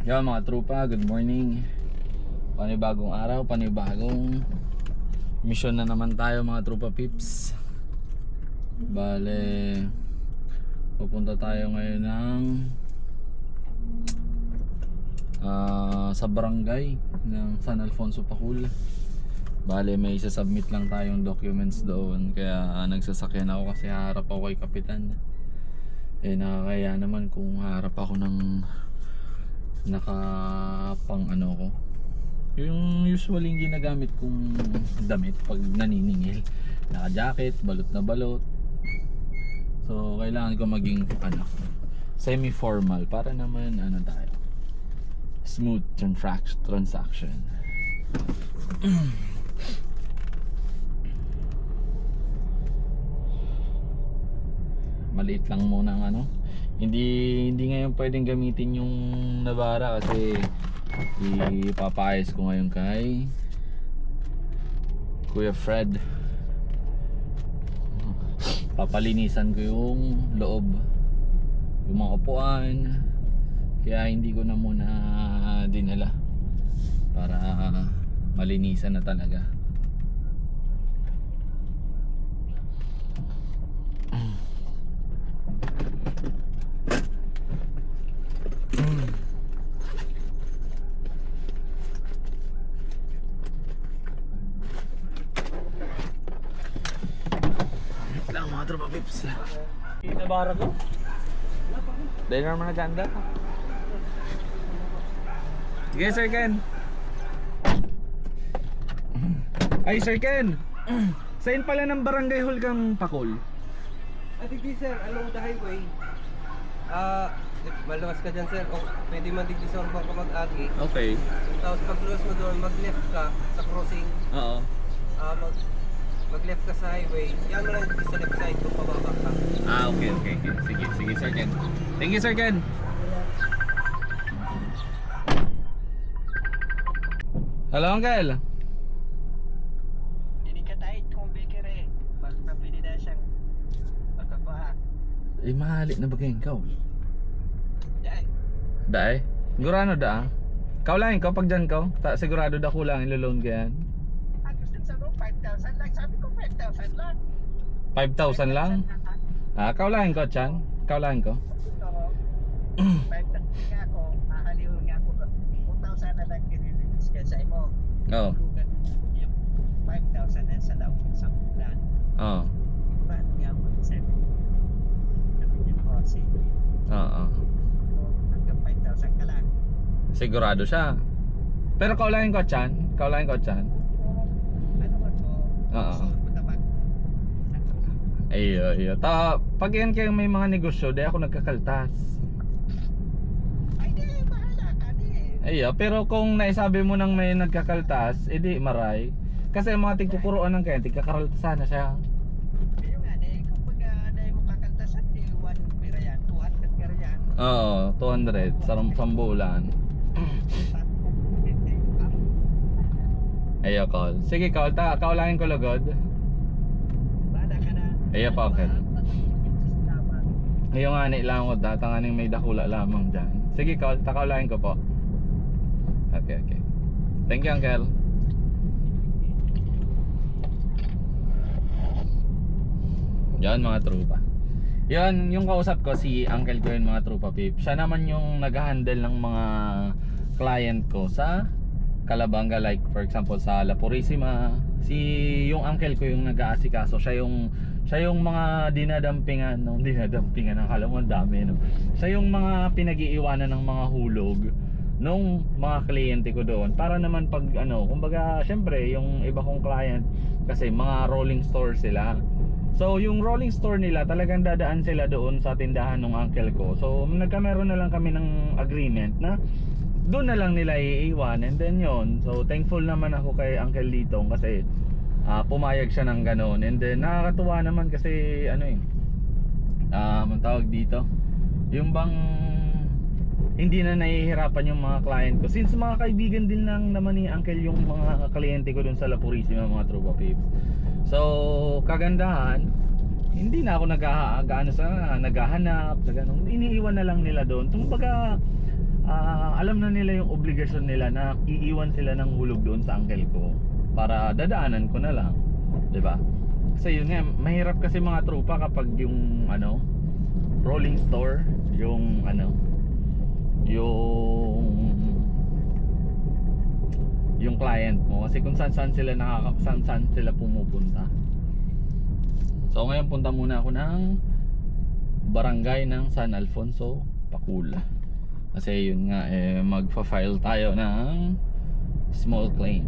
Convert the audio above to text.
Yo mga trupa, good morning. Panibagong araw, panibagong mission na naman tayo mga trupa pips. Bale, pupunta tayo ngayon ng sa barangay ng San Alfonso Pacul. Bale, may isa-submit lang tayong documents doon. Kaya nagsasakyan ako kasi haharap ako kay kapitan. Nakakaya naman kung haharap ako ng nakapang ano ko, yung usually ginagamit kong damit pag naniningil, naka jacket, balot na balot. So kailangan ko maging semi formal para naman tayo smooth transaction. Maliit lang muna ang hindi ngayon pwedeng gamitin yung Navara kasi ipapayos ko ngayon kay Kuya Fred. Papalinisan ko yung loob, yung mga upuan, kaya hindi ko na muna dinala para malinisan na talaga. Mga tropa pips. Nabara ko? Dahil naman na ganda. Sige Sir Ken. Ay Sir Ken, saan pala ng barangay hall kang Pacul? Digdi sir, along the highway. Maluwas ka dyan sir. O, pwede man digdi sa orpang ka mag-agi. Okay. Tapos pag luwas mo doon, mag-left ka sa crossing. Oo. Mag-left ka sa highway. Yan mo lang digdi sa left side kung pababa ka. Okay. Sige Sir Ken. Thank you Sir Ken. Hello Uncle. Hindi ka tayo kung bikere. Bakit na pwede na siyang magkabaha? Mahali na bagay ikaw. Dahil, Dae? Sigurado da? Kaulahin ko pag dyan ko. Sigurado da kulang iloloan ka yan. gusto sa mo, 5,000 lang. Sabi ko 5,000 lang. 5,000 lang? Kaulahin ko Chan. Kaulahin ko. Ito, 5,000 nga ako. Mahaliw nga ako. 2,000 na lang i-release ka sa imo. Oo. Yung 5,000 na sa daw sa bulan. Oo. Ba't nga mo 7? Sabi niya po, sige. Oo. Hanggang 5,000 ka lang. Sigurado siya. Pero kaulahin ko Chan. Kaulahin ko Chan. Ano ba to? Oo. So, matabag. Iyo. Pag yan kayong may mga negosyo, di ako nagkakaltas. Ay, di, bahala ka, di. Iyo, pero kung naisabi mo nang may nagkakaltas, edi maray. Kasi ang mga tigkukuruan ng kaya, tigkakaraltasan na siya. Ayun nga, kapag dahil mo kakaltasan, 1 pera yan, 200 pera yan. Oo, 200 sa sambulan. Iyo, call. Sige, call. Kaulahin ko lugod. Bala ka na. Iyo pa, okay. Iyo nga, lang ko datanganing may dakula lamang dyan. Sige, call. Kaulahin ko po. Okay. Thank you, Uncle. Yan mga trupa. Yan, yung kausap ko si Uncle ko yun mga trupa pip. Siya naman yung nag-handle ng mga client ko sa Calabanga, like for example sa La Purisima. Yung uncle ko yung nag-aasikaso. Siya yung mga dinadampingan akala mo ang dami no. Siya yung mga pinag-iiwanan ng mga hulog nung mga kliyente ko doon para naman pag kumbaga syempre yung iba kong client kasi mga rolling store sila. So yung rolling store nila talagang dadaan sila doon sa tindahan ng uncle ko. So nagkameron na lang kami ng agreement na doon na lang nila iiwan, and then yon. So thankful naman ako kay Uncle Litong kasi pumayag siya ng ganon. And then nakakatuwa naman kasi ang tawag dito, yung bang hindi na nahihirapan yung mga client ko, since mga kaibigan din lang naman ni Uncle yung mga kliyente ko dun sa La Purisima, mga Trupa Pips. So kagandahan, hindi na ako naghahanap na ganun. Iniiwan na lang nila doon. Kumbaga alam na nila yung obligasyon nila na iiwan sila ng hulog doon sa uncle ko para dadaanan ko na lang, 'di ba? Kasi yun nga, mahirap kasi mga tropa kapag yung ano, rolling store, yung ano, yung client mo, kasi kung saan sila saan sila pumupunta. So ngayon punta muna ako ng barangay ng San Alfonso, Pacula. Kasi yun nga magfa-file tayo ng small claim.